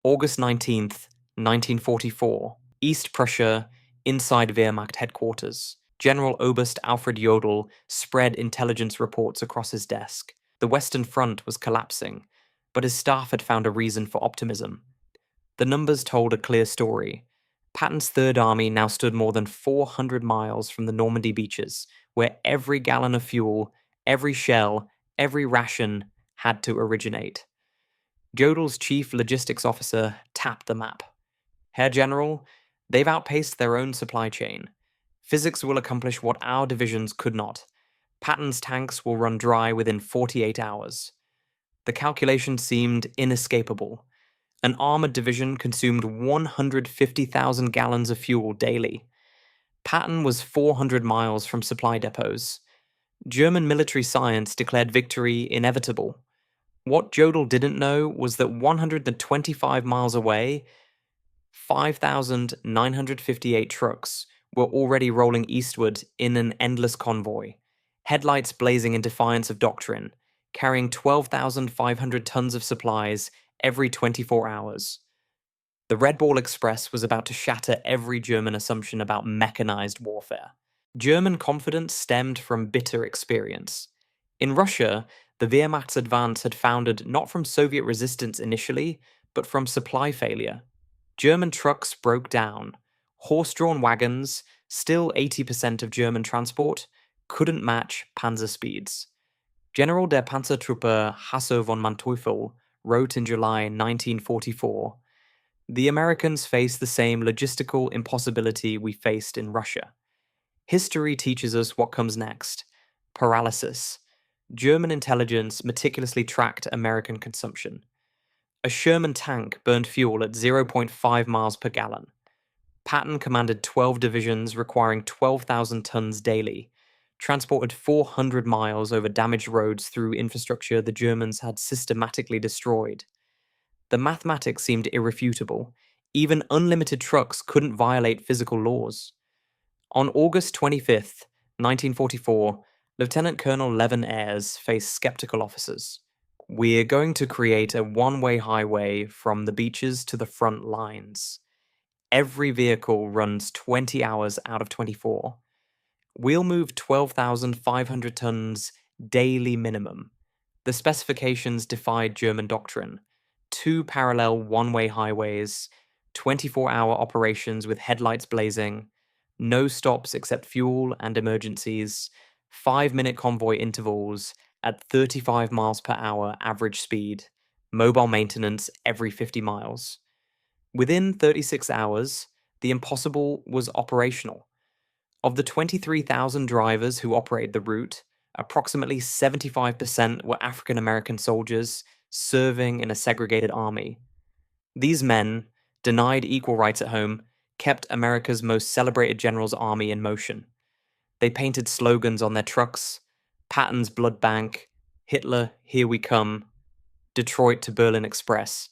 August 19th, 1944, East Prussia, inside Wehrmacht headquarters. General Oberst Alfred Jodl spread intelligence reports across his desk. The Western Front was collapsing, but his staff had found a reason for optimism. The numbers told a clear story. Patton's Third Army now stood more than 400 miles from the Normandy beaches, where every gallon of fuel, every shell, every ration had to originate. Jodl's chief logistics officer tapped the map. Herr General, they've outpaced their own supply chain. Physics will accomplish what our divisions could not. Patton's tanks will run dry within 48 hours. The calculation seemed inescapable. An armored division consumed 150,000 gallons of fuel daily. Patton was 400 miles from supply depots. German military science declared victory inevitable. What Jodl didn't know was that 125 miles away, 5,958 trucks were already rolling eastward in an endless convoy, headlights blazing in defiance of doctrine, carrying 12,500 tons of supplies every 24 hours. The Red Ball Express was about to shatter every German assumption about mechanized warfare. German confidence stemmed from bitter experience. In Russia, the Wehrmacht's advance had founded not from Soviet resistance initially, but from supply failure. German trucks broke down. Horse-drawn wagons, still 80% of German transport, couldn't match panzer speeds. General der Panzertruppe Hasso von Manteuffel wrote in July 1944, "The Americans face the same logistical impossibility we faced in Russia. History teaches us what comes next. Paralysis. German intelligence meticulously tracked American consumption. A Sherman tank burned fuel at 0.5 miles per gallon. Patton commanded 12 divisions requiring 12,000 tons daily, transported 400 miles over damaged roads through infrastructure the Germans had systematically destroyed. The mathematics seemed irrefutable. Even unlimited trucks couldn't violate physical laws." On August 25th, 1944, Lieutenant Colonel Levin Ayres faced skeptical officers. "We're going to create a one-way highway from the beaches to the front lines. Every vehicle runs 20 hours out of 24. We'll move 12,500 tons daily minimum." The specifications defied German doctrine. 2 parallel one-way highways, 24-hour operations with headlights blazing, no stops except fuel and emergencies, 5-minute convoy intervals at 35 miles per hour average speed, mobile maintenance every 50 miles. Within 36 hours, the impossible was operational. Of the 23,000 drivers who operated the route, approximately 75% were African American soldiers serving in a segregated army. These men, denied equal rights at home, kept America's most celebrated general's army in motion. They painted slogans on their trucks: Patton's Blood Bank, Hitler, Here We Come, Detroit to Berlin Express.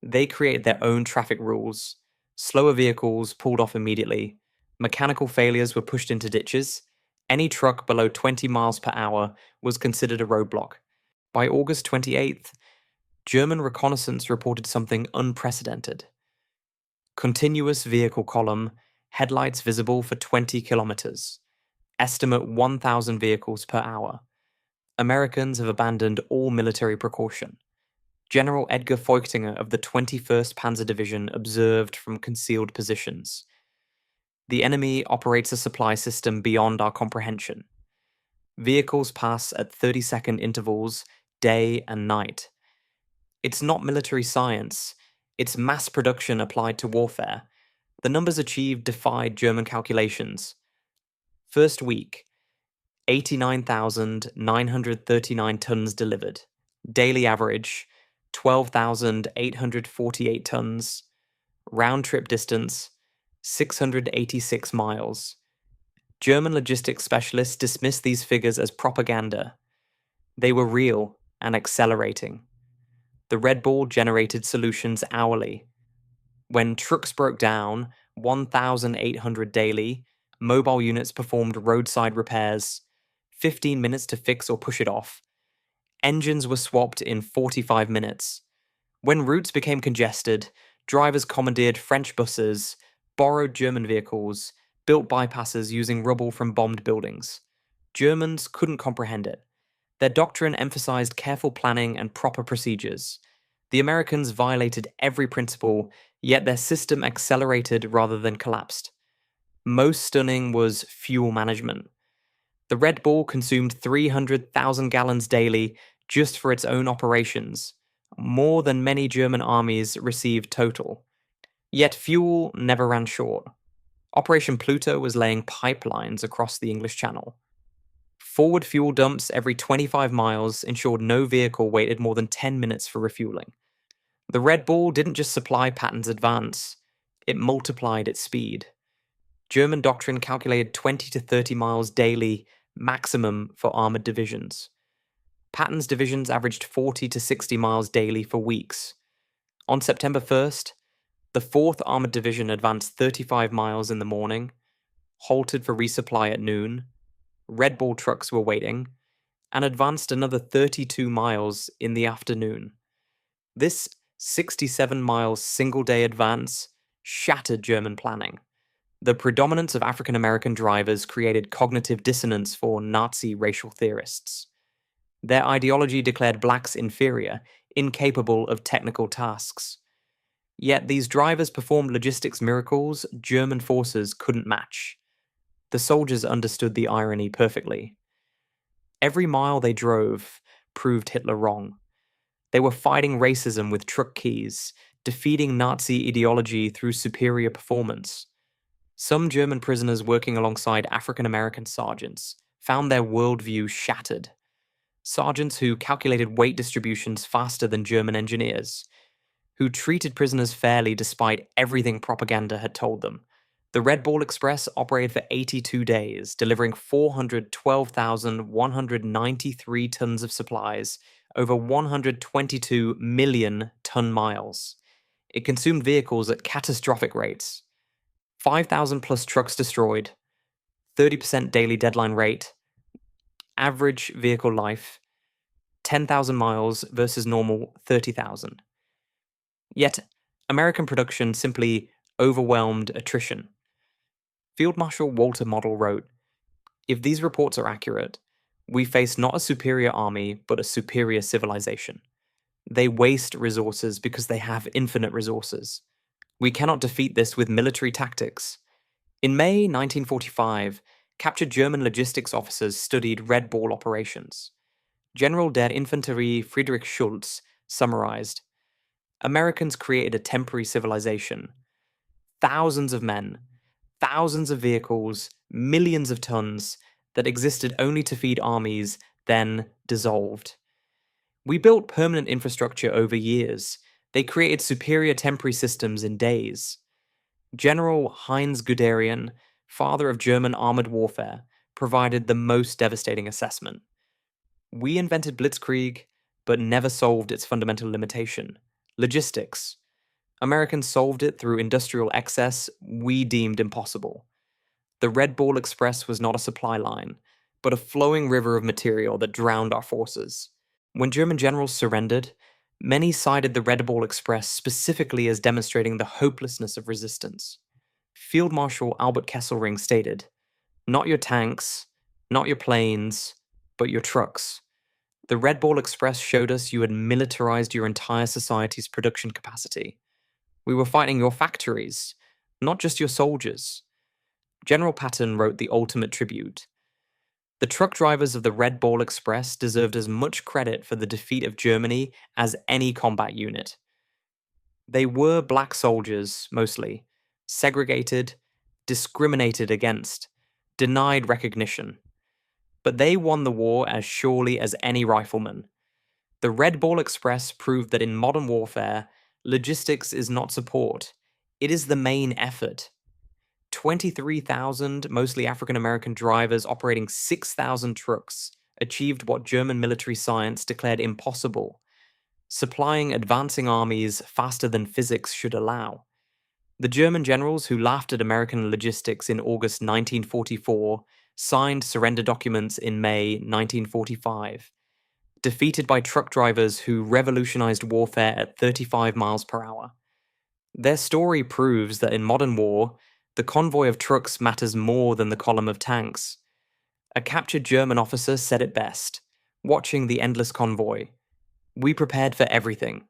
They created their own traffic rules. Slower vehicles pulled off immediately. Mechanical failures were pushed into ditches. Any truck below 20 miles per hour was considered a roadblock. By August 28th, German reconnaissance reported something unprecedented. Continuous vehicle column, headlights visible for 20 kilometers. Estimate 1,000 vehicles per hour. Americans have abandoned all military precaution. General Edgar Feuchtinger of the 21st Panzer Division observed from concealed positions. "The enemy operates a supply system beyond our comprehension. Vehicles pass at 30-second intervals, day and night. It's not military science, it's mass production applied to warfare. The numbers achieved defied German calculations. First week, 89,939 tons delivered. Daily average, 12,848 tons. Round trip distance, 686 miles. German logistics specialists dismissed these figures as propaganda. They were real and accelerating. The Red Ball generated solutions hourly. When trucks broke down, 1,800 daily, mobile units performed roadside repairs, 15 minutes to fix or push it off. Engines were swapped in 45 minutes. When routes became congested, drivers commandeered French buses, borrowed German vehicles, built bypasses using rubble from bombed buildings. Germans couldn't comprehend it. Their doctrine emphasized careful planning and proper procedures. The Americans violated every principle, yet their system accelerated rather than collapsed. Most stunning was fuel management. The Red Bull consumed 300,000 gallons daily just for its own operations, more than many German armies received total. Yet fuel never ran short. Operation Pluto was laying pipelines across the English Channel. Forward fuel dumps every 25 miles ensured no vehicle waited more than 10 minutes for refueling. The Red Bull didn't just supply Patton's advance, it multiplied its speed. German doctrine calculated 20 to 30 miles daily maximum for armored divisions. Patton's divisions averaged 40 to 60 miles daily for weeks. On September 1st, the 4th Armored Division advanced 35 miles in the morning, halted for resupply at noon, Red Bull trucks were waiting, and advanced another 32 miles in the afternoon. This 67-mile single-day advance shattered German planning. The predominance of African American drivers created cognitive dissonance for Nazi racial theorists. Their ideology declared blacks inferior, incapable of technical tasks. Yet these drivers performed logistics miracles German forces couldn't match. The soldiers understood the irony perfectly. Every mile they drove proved Hitler wrong. They were fighting racism with truck keys, defeating Nazi ideology through superior performance. Some German prisoners working alongside African American sergeants found their worldview shattered. Sergeants who calculated weight distributions faster than German engineers, who treated prisoners fairly despite everything propaganda had told them. The Red Bull Express operated for 82 days, delivering 412,193 tons of supplies, over 122 million ton miles. It consumed vehicles at catastrophic rates. 5,000 plus trucks destroyed, 30% daily deadline rate, average vehicle life, 10,000 miles versus normal 30,000. Yet, American production simply overwhelmed attrition. Field Marshal Walter Model wrote, "If these reports are accurate, we face not a superior army, but a superior civilization. They waste resources because they have infinite resources. We cannot defeat this with military tactics." In May 1945, captured German logistics officers studied Red Bull operations. General der Infanterie Friedrich Schulz summarized, "Americans created a temporary civilization. Thousands of men, thousands of vehicles, millions of tons that existed only to feed armies, then dissolved. We built permanent infrastructure over years. They created superior temporary systems in days." General Heinz Guderian, father of German armored warfare, provided the most devastating assessment. "We invented blitzkrieg, but never solved its fundamental limitation: logistics. Americans solved it through industrial excess we deemed impossible. The Red Bull Express was not a supply line, but a flowing river of material that drowned our forces." When German generals surrendered, many cited the Red Bull Express specifically as demonstrating the hopelessness of resistance. Field Marshal Albert Kesselring stated, "Not your tanks, not your planes, but your trucks. The Red Bull Express showed us you had militarized your entire society's production capacity. We were fighting your factories, not just your soldiers." General Patton wrote the ultimate tribute. "The truck drivers of the Red Bull Express deserved as much credit for the defeat of Germany as any combat unit. They were black soldiers, mostly, segregated, discriminated against, denied recognition. But they won the war as surely as any rifleman. The Red Bull Express proved that in modern warfare, logistics is not support, it is the main effort. 23,000, mostly African American drivers operating 6,000 trucks, achieved what German military science declared impossible: supplying advancing armies faster than physics should allow. The German generals who laughed at American logistics in August 1944 signed surrender documents in May 1945. defeated by truck drivers who revolutionized warfare at 35 miles per hour. Their story proves that in modern war, the convoy of trucks matters more than the column of tanks. A captured German officer said it best, watching the endless convoy. We prepared for everything.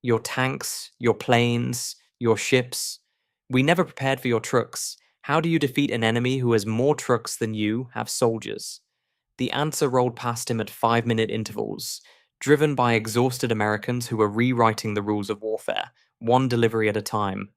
Your tanks, your planes, your ships. We never prepared for your trucks. How do you defeat an enemy who has more trucks than you have soldiers? The answer rolled past him at 5-minute intervals, driven by exhausted Americans who were rewriting the rules of warfare, one delivery at a time.